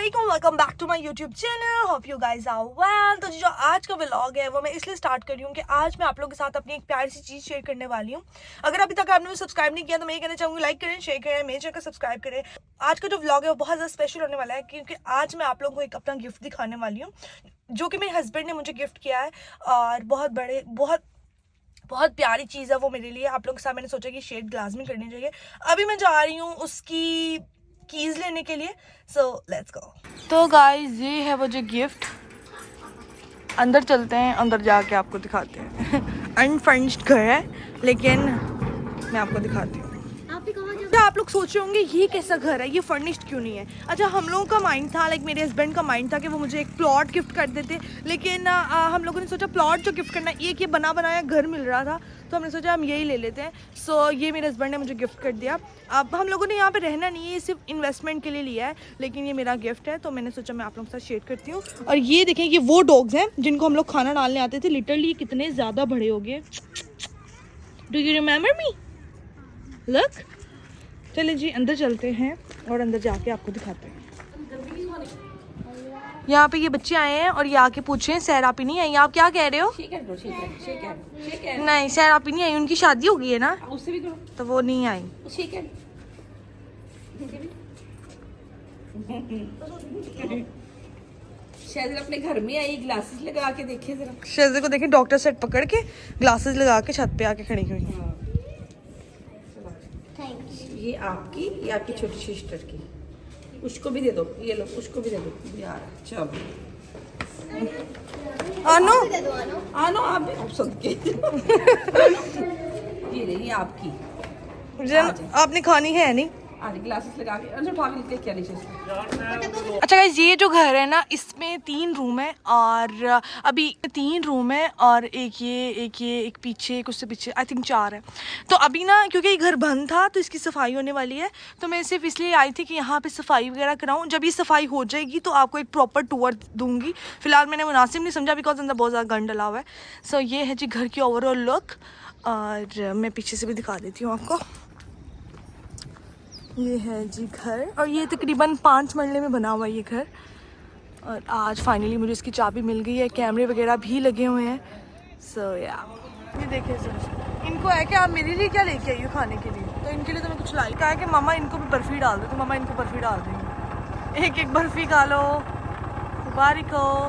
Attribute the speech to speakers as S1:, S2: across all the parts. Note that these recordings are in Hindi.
S1: अस्सलामुअलैकुम, welcome back to my YouTube channel. Hope you guys are well. तो जो आज का व्लॉग है वो मैं इसलिए स्टार्ट कर रही हूँ कि आज मैं आप लोगों के साथ अपनी एक प्यारी सी चीज़ शेयर करने वाली हूँ। अगर अभी तक आपने सब्सक्राइब नहीं किया तो मैं ये कहना चाहूँगी लाइक करें, शेयर करें, मेरे चैनल को सब्सक्राइब करें। आज का जो व्लॉग है वो बहुत ज़्यादा स्पेशल होने वाला है क्योंकि आज मैं आप लोगों को एक अपना गिफ्ट दिखाने वाली हूँ जो कि मेरे हस्बैंड ने मुझे गिफ्ट किया है और बहुत प्यारी चीज़ है वो मेरे लिए। आप लोगों के साथ मैंने सोचा कि शेयर ग्लास में करनी चाहिए। अभी मैं जा रही हूँ उसकी कीज लेने के लिए, सो लेट्स गो। तो गाइस ये है वो जो गिफ्ट। अंदर चलते हैं, अंदर जाके आपको दिखाते हैं। अनफर्निश्ड घर है लेकिन मैं आपको दिखाती हूँ। आप लोग सोच रहे होंगे ये कैसा घर है, ये फर्निश्ड क्यों नहीं है। अच्छा, हम लोगों का माइंड था, लाइक मेरे हस्बैंड का माइंड था कि वो मुझे एक प्लॉट गिफ्ट कर देते, लेकिन हम लोगों ने सोचा प्लॉट जो गिफ्ट करना है, एक ये बना बनाया घर मिल रहा था तो हमने सोचा हम यही ले लेते हैं। सो ये मेरे हस्बैंड ने मुझे गिफ्ट कर दिया। अब हम लोगों ने यहाँ पे रहना नहीं है, ये सिर्फ इन्वेस्टमेंट के लिए लिया है, लेकिन ये मेरा गिफ्ट है तो मैंने सोचा मैं आप लोगों के साथ शेयर करती हूँ। और ये देखें, ये वो डॉग्स हैं जिनको हम लोग खाना डालने आते थे। लिटरली कितने ज़्यादा बड़े हो गए। Do you remember me? Look, चलिए जी अंदर चलते हैं और अंदर जाके आपको दिखाते हैं। यहाँ पे ये बच्चे आए हैं और ये आके पूछे सैर आपी नहीं आई। आप क्या कह रहे हो? नहीं, सैर आपी नहीं आई, उनकी शादी हो गई है ना, उससे भी तो वो नहीं आई।
S2: शायद अपने घर में आई, ग्लासेस लगा के देखे जरा।
S1: शहज़े को देखें, डॉक्टर सेट पकड़ के ग्लासेस लगा के छत पे आके खड़ी हुई।
S2: ये आपकी, ये आपकी छोटी सिस्टर की। उसको भी दे दो, ये लो, उसको भी दे दो यार। चलो
S1: आनो
S2: आनो, आप भी आप सबके। ये ले, ये आपकी।
S1: आपने खानी है नहीं?
S2: आज ग्लासेस लगा के अंदर भाग लेते क्या नीचे से।
S1: अच्छा गाइस, ये जो घर है ना इसमें 3 रूम है और अभी 3 रूम है और एक पीछे, एक उससे पीछे, आई थिंक 4 है। तो अभी ना क्योंकि ये घर बंद था तो इसकी सफाई होने वाली है, तो मैं सिर्फ इसलिए आई थी कि यहाँ पे सफाई वगैरह कराऊँ। जब ये सफाई हो जाएगी तो आपको एक प्रॉपर टूर दूंगी। फिलहाल मैंने मुनासिब नहीं समझा बिकॉज अंदर बहुत ज़्यादा गंद डला हुआ है। सो ये है जी घर की ओवरऑल लुक और मैं पीछे से भी दिखा देती हूँ आपको। ये है जी घर और ये तकरीबन 5 मरले में बना हुआ है ये घर। और आज फाइनली मुझे इसकी चाबी मिल गई है, कैमरे वगैरह भी लगे हुए हैं। सो या ये देखिए सर, इनको है कि आप मेरे लिए क्या लेके आई हो खाने के लिए, तो इनके लिए तो मैं कुछ लाई। कहा है कि मामा इनको भी बर्फ़ी डाल दो, तो मामा इनको बर्फ़ी डाल देंगे। एक बर्फ़ी खा लो, मुबारक हो।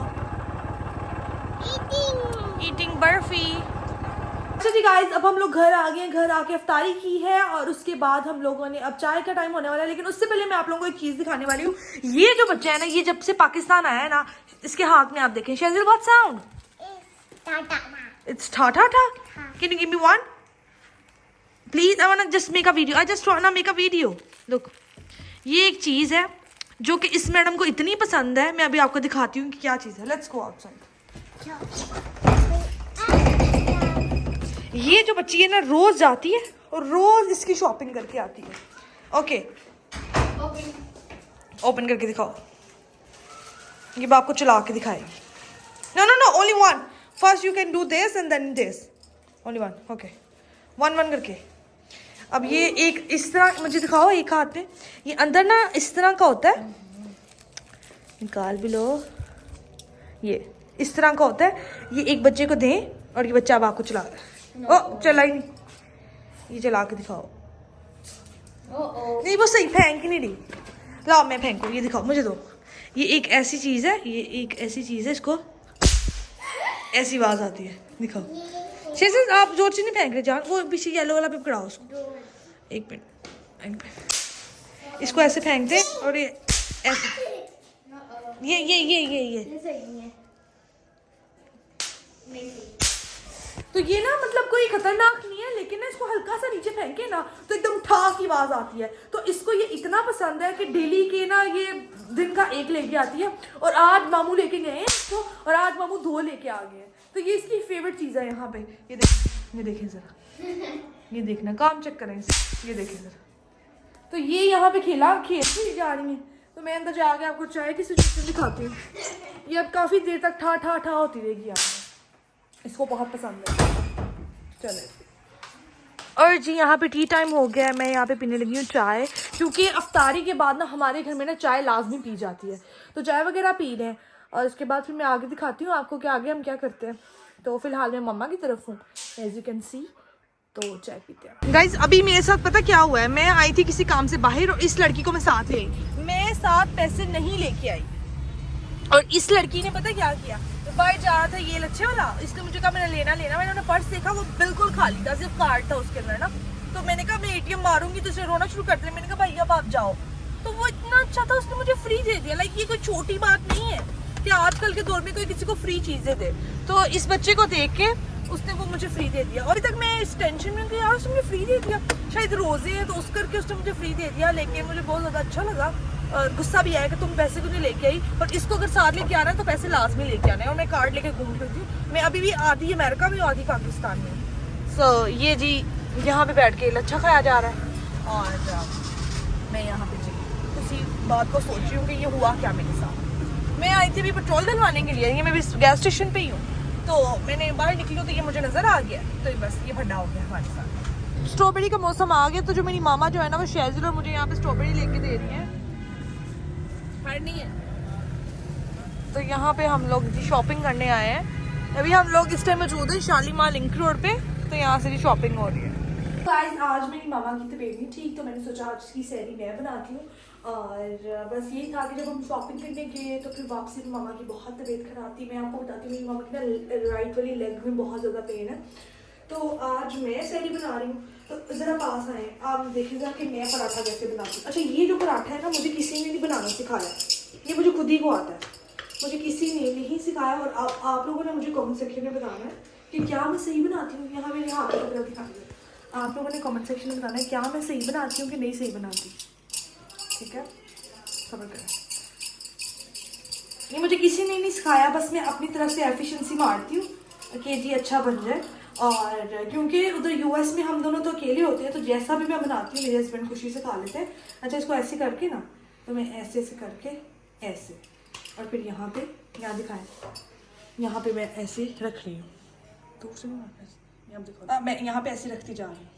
S1: ईटिंग बर्फ़ी। अच्छा जी गाइस, अब हम लोग घर आ गए हैं। घर आके अफ्तारी की है और उसके बाद हम लोगों ने, अब चाय का टाइम होने वाला है, लेकिन उससे पहले मैं आप लोगों को एक चीज़ दिखाने वाली हूँ। ये जो बच्चा है ना, ये जब से पाकिस्तान आया है ना, इसके हाथ में आप देखें शेज़िल, व्हाट साउंड? इट्स टा टा टा। Can you give me one please? I want to just make a video, I just want to make a video. Look, ये एक चीज़ है जो कि इस मैडम को इतनी पसंद है। मैं अभी आपको दिखाती हूँ कि क्या चीज़ है। Let's go outside. ये जो बच्ची है ना रोज जाती है और रोज इसकी शॉपिंग करके आती है। ओके, ओपन करके दिखाओ। ये बाप को चला के दिखाएगी। No no no, only one. First you can do this and then this, only one. Okay, one करके। अब ये एक इस तरह मुझे दिखाओ, एक हाथ में ये अंदर ना इस तरह का होता है, निकाल भी लो। ये इस तरह का होता है। ये एक बच्चे को दें और ये बच्चा बाप को चला रहा है। ओ चला ही नहीं, ये चला के दिखाओ। नहीं वो सही फेंक ही नहीं रही। लाओ मैं फेंकू, ये दिखाओ, मुझे दो। ये एक ऐसी चीज़ है, ये एक ऐसी चीज़ है, इसको ऐसी आवाज़ आती है। दिखाओ शेज़, आप जोर से नहीं फेंक रहे जान, वो पीछे येलो वाला पे पकड़ाओ उसको। एक मिनट, इसको ऐसे फेंक दे और ये ऐसे, ये तो ये ना मतलब कोई खतरनाक नहीं है, लेकिन ना इसको हल्का सा नीचे फेंके ना तो एकदम ठा की आवाज़ आती है। तो इसको ये इतना पसंद है कि डेली के ना ये दिन का एक लेके आती है। और आज मामू लेके गए हैं इसको और आज मामू 2 लेके आ गए हैं। तो ये इसकी फेवरेट चीज़ है यहाँ पे। ये देखें ज़रा, ये देखना, काम चेक करें इसे, ये देखें ज़रा। तो ये यहाँ पे खेलती जा रही है। तो मैं अंदर जाके आपको चाय की सिचुएशन दिखाती हूँ। ये अब काफ़ी देर तक ठा ठा ठा होती रहेगी। यहाँ इसको बहुत पसंद है। चले और जी यहाँ पे टी टाइम हो गया है। मैं यहाँ पे पीने लगी हूँ चाय, क्योंकि अफ्तारी के बाद ना हमारे घर में ना चाय लाजमी पी जाती है। तो चाय वगैरह पी रहे हैं और उसके बाद फिर मैं आगे दिखाती हूँ आपको कि आगे हम क्या करते हैं। तो फिलहाल मैं मम्मा की तरफ हूँ, एज यू कैन सी। तो चाय पीते हैं। गाइज अभी मेरे साथ पता क्या हुआ है, मैं आई थी किसी काम से बाहर और इस लड़की को मैं साथ ले आई। मैं साथ पैसे नहीं लेके आई और इस लड़की ने पता क्या किया, बाहर जा रहा था ये लच्छे वाला, इसने मुझे कहा मैंने लेना। मैंने उन्हें पर्स देखा, वो बिल्कुल खाली था, सिर्फ कार्ड था उसके अंदर ना। तो मैंने कहा मैं एटीएम मारूंगी, तो उसने रोना शुरू कर दिया। मैंने कहा भाई अब आप जाओ। तो वो इतना अच्छा था, उसने मुझे फ्री दे दिया। लाइक ये कोई छोटी बात नहीं है कि आजकल के दौर में कोई किसी को फ्री चीजें दे। तो इस बच्चे को देख के उसने वो मुझे फ्री दे दिया। और अभी तक मैं इस टेंशन में कि यार उसने मुझे फ्री दे दिया, शायद रोजे है तो उस करके उसने मुझे फ्री दे दिया। लेकिन मुझे बहुत ज्यादा अच्छा लगा और गुस्सा भी आया कि तुम पैसे क्यों नहीं लेके आई, पर इसको अगर साथ लेके आना है तो पैसे लाजमी लेके आना है। और मैं कार्ड लेके घूम रही हूँ। मैं अभी भी आधी अमेरिका में आधी पाकिस्तान में। सो ये जी यहाँ पे बैठ के लच्छा खाया जा रहा है और मैं यहाँ पे जी उसी बात को सोच रही हूँ कि ये हुआ क्या मेरे साथ। मैं आई थी अभी पेट्रोल डलवाने के लिए, ये मैं भी गैस स्टेशन पे ही हूँ। तो मैंने बाहर निकली हूँ तो ये मुझे नजर आ गया, तो बस ये भड्डा हो गया हमारे साथ। स्ट्रॉबेरी का मौसम आ गया, तो जो मेरी मामा जो है ना वो शेजुल और मुझे यहाँ पे स्ट्रॉबेरी लेके दे रही है। नहीं है तो यहाँ पे हम लोग जी शॉपिंग करने आए हैं। अभी हम लोग इस टाइम मौजूद हैं शालीमार लिंक रोड पे, तो यहाँ से जी शॉपिंग हो रही है। गाइस आज मेरी मामा की तबीयत नहीं ठीक, तो मैंने सोचा आज की सैरी मैं बनाती हूँ। और बस यही था कि जब हम शॉपिंग करने गए तो फिर वापसी में मामा की बहुत तबीयत खराब थी। मैं आपको बताती हूँ मेरी मामा की ना राइट वाली लेग में बहुत ज़्यादा पेन है। तो आज मैं सैरी बना रही हूँ, तो ज़रा पास आए आप देखिएगा कि मैं पराठा कैसे बनाती हूँ। अच्छा ये जो पराठा है ना मुझे किसी ने नहीं बनाना सिखाया, ये मुझे खुद ही को आता है, मुझे किसी ने नहीं सिखाया। और आप लोगों ने मुझे कमेंट सेक्शन में बताना है कि क्या मैं सही बनाती हूँ। यहाँ मेरे हाथ की तरफ दिखाई है, आप लोगों ने कमेंट सेक्शन में बताना है क्या मैं सही बनाती हूँ कि नहीं सही बनाती। ठीक है, सब्र करें। ये मुझे किसी ने नहीं सिखाया, बस मैं अपनी तरफ से एफिशिएंसी मारती हूँ कि जी अच्छा बन जाए। और क्योंकि उधर यूएस में हम दोनों तो अकेले होते हैं, तो जैसा भी मैं बनाती हूँ मेरे हस्बैंड खुशी से खा लेते हैं। अच्छा इसको ऐसे करके ना, तो मैं ऐसे ऐसे करके ऐसे, और फिर यहाँ पे यहाँ दिखाएं, यहाँ पे मैं ऐसे रख रही हूँ। तो उसे यहाँ देखो मैं यहाँ पे ऐसे रखती जा रही हूँ।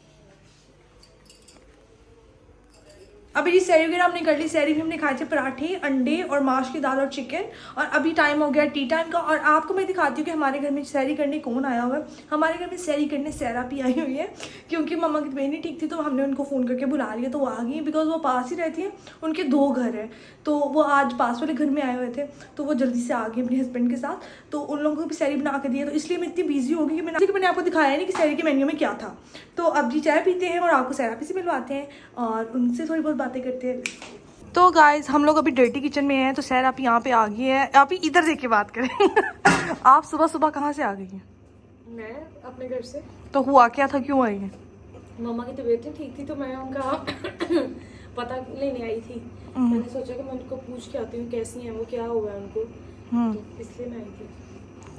S1: अभी जी सैरी वगैरह हमने कर ली। सैरी में हमने खाए थे पराठे, अंडे और माश की दाल और चिकन। और अभी टाइम हो गया टी टाइम का, और आपको मैं दिखाती हूँ कि हमारे घर में सैरी करने कौन आया हुआ है। हमारे घर में सैरी करने सैरा भी आई हुई है, क्योंकि मम्मा की तबीयत नहीं ठीक थी तो हमने उनको फ़ोन करके बुला लिया, तो वो आ गई। बिकॉज वो पास ही रहती हैं, उनके 2 घर हैं, तो वो आज पास वाले घर में आए हुए थे, तो वो जल्दी से आ गए अपने हस्बैंड के साथ। तो उन लोगों को भी सैरी बना के दिया, तो इसलिए मैं इतनी बिजी हो गई कि मैंने आपको दिखाया नहीं कि सैरी के मेन्यू में क्या था। तो अब जी चाय पीते हैं और आपको सैरापी से मिलवाते हैं और उनसे थोड़ी बहुत बातें करते हैं। तो गाइस हम लोग अभी डर्टी किचन में हैं, तो सैर आप यहाँ पे आ गई है। आप इधर देख के बात करें। आप सुबह सुबह कहाँ से आ गई हैं?
S2: मैं अपने घर से।
S1: तो हुआ क्या था, क्यों आई हैं?
S2: मामा की तबीयत नहीं ठीक थी तो मैं उनका पता लेने आई थी। मैंने सोचा कि मैं उनको पूछ के आती हूँ कैसी हैं वो, क्या हुआ है उनको, तो इसलिए मैं आई थी।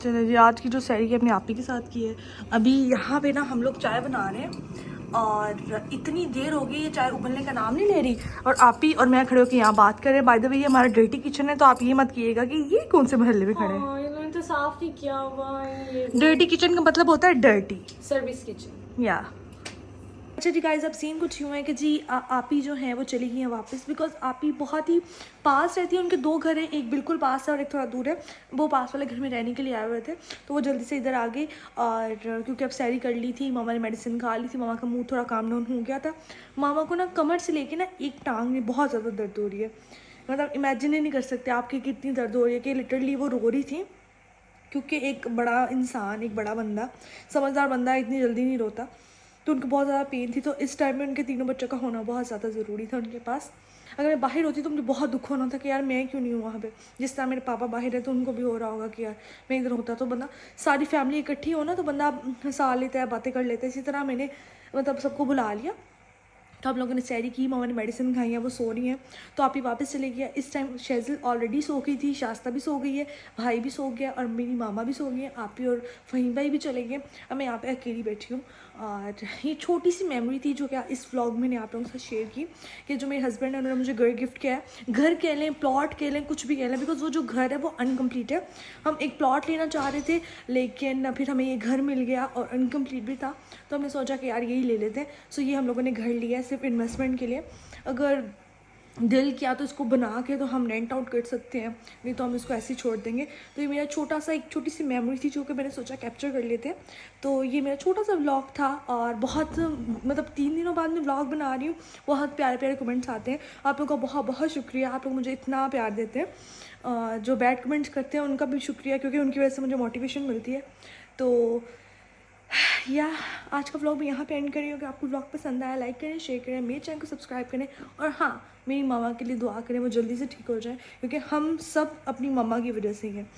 S1: चलो जी आज की जो सैरी की अपने आप ही के साथ की है। अभी यहाँ पे ना हम लोग चाय बना रहे हैं और इतनी देर हो गई ये चाय उबलने का नाम नहीं ले रही, और आप ही और मैं खड़े होकर यहाँ बात कर रहे हैं। बाय द वे ये हमारा डर्टी किचन है, तो आप ये मत कीजिएगा कि ये कौन से मोहल्ले में खड़े हैं।
S2: इन्होंने तो साफ नहीं किया हुआ है।
S1: डर्टी किचन का मतलब होता है डर्टी
S2: सर्विस किचन।
S1: या अच्छा जी गाइस अब सीन कुछ यूँ है कि जी आप ही जो हैं वो चली गई हैं वापस, बिकॉज आप ही बहुत ही पास रहती है। उनके 2 घर हैं, एक बिल्कुल पास है और एक थोड़ा दूर है। वो पास वाले घर में रहने के लिए आए हुए थे, तो वो जल्दी से इधर आ गए। और क्योंकि अब सैरी कर ली थी, मामा ने मेडिसिन खा ली थी, मामा का मुंह थोड़ा काम डाउन हो गया था। मामा को ना कमर से लेके ना एक टांग में बहुत ज़्यादा दर्द हो रही है। मतलब इमेजिन ही नहीं कर सकते आपकी कितनी दर्द हो रही है कि लिटरली वो रो रही थी, क्योंकि एक बड़ा इंसान, एक बड़ा बंदा, समझदार बंदा इतनी जल्दी नहीं रोता। तो उनको बहुत ज़्यादा पेन थी, तो इस टाइम में उनके 3 बच्चों का होना बहुत ज़्यादा ज़रूरी था उनके पास। अगर मैं बाहर होती तो मुझे बहुत दुख होना था कि यार मैं क्यों नहीं हूँ वहाँ पे। जिस तरह मेरे पापा बाहर है तो उनको भी हो रहा होगा कि यार मैं इधर होता, तो बंदा सारी फैमिली इकट्ठी हो ना तो बंदा हंसा लेता है, बातें कर लेता है। इसी तरह मैंने मतलब सबको बुला लिया, तो आप लोगों ने सैरी की, मामा ने मेडिसिन खाई है, वो सो रही हैं। तो आप ही वापस चले गया। इस टाइम शेजिल ऑलरेडी सो गई थी, शास्ता भी सो गई है, भाई भी सो गया और मेरी मामा भी सो गई है, आप ही और फ़हीम भाई भी चले गए। अब मैं यहाँ पे अकेली बैठी हूँ और ये छोटी सी मेमोरी थी जो कि इस व्लॉग में मैंने आप लोगों के साथ शेयर की, कि जो मेरे हस्बैंड है उन्होंने मुझे घर गिफ्ट किया है। घर कह लें, प्लॉट कह लें, कुछ भी कह लें, बिकॉज वो जो घर है वो अनकम्प्लीट है। हम एक प्लॉट लेना चाह रहे थे, लेकिन फिर हमें ये घर मिल गया और अनकम्प्लीट भी था, तो हमने सोचा कि यार यही ले लेते हैं। सो ये हम लोगों ने घर लिया है सिर्फ इन्वेस्टमेंट के लिए। अगर दिल किया तो इसको बना के तो हम रेंट आउट कर सकते हैं, नहीं तो हम इसको ऐसे ही छोड़ देंगे। तो ये मेरा छोटा सा एक छोटी सी मेमोरी थी जो कि मैंने सोचा कैप्चर कर लेते हैं। तो ये मेरा छोटा सा व्लॉग था, और बहुत मतलब 3 दिनों बाद मैं व्लॉग बना रही हूँ। बहुत प्यारे प्यारे कमेंट्स आते हैं, आप लोगों का बहुत बहुत शुक्रिया, आप लोग मुझे इतना प्यार देते हैं। जो बैड कमेंट्स करते हैं उनका भी शुक्रिया, क्योंकि उनकी वजह से मुझे मोटिवेशन मिलती है। तो या आज का व्लॉग मैं यहाँ पे एंड कर रही हूँ। अगर आपको व्लॉग पसंद आया, लाइक करें, शेयर करें, मेरे चैनल को सब्सक्राइब करें, और हाँ, मेरी मामा के लिए दुआ करें वो जल्दी से ठीक हो जाए, क्योंकि हम सब अपनी मामा की वजह से ही हैं।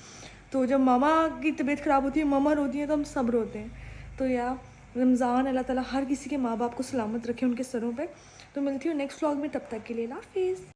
S1: तो जब मामा की तबीयत ख़राब होती है, मामा रोती है, तो हम सब रोते हैं। तो या रमज़ान अल्लाह ताला हर किसी के माँ बाप को सलामत रखे उनके सरों पर। तो मिलती हूँ नेक्स्ट व्लॉग में, तब तक के लिए अल्लाह हाफिज़।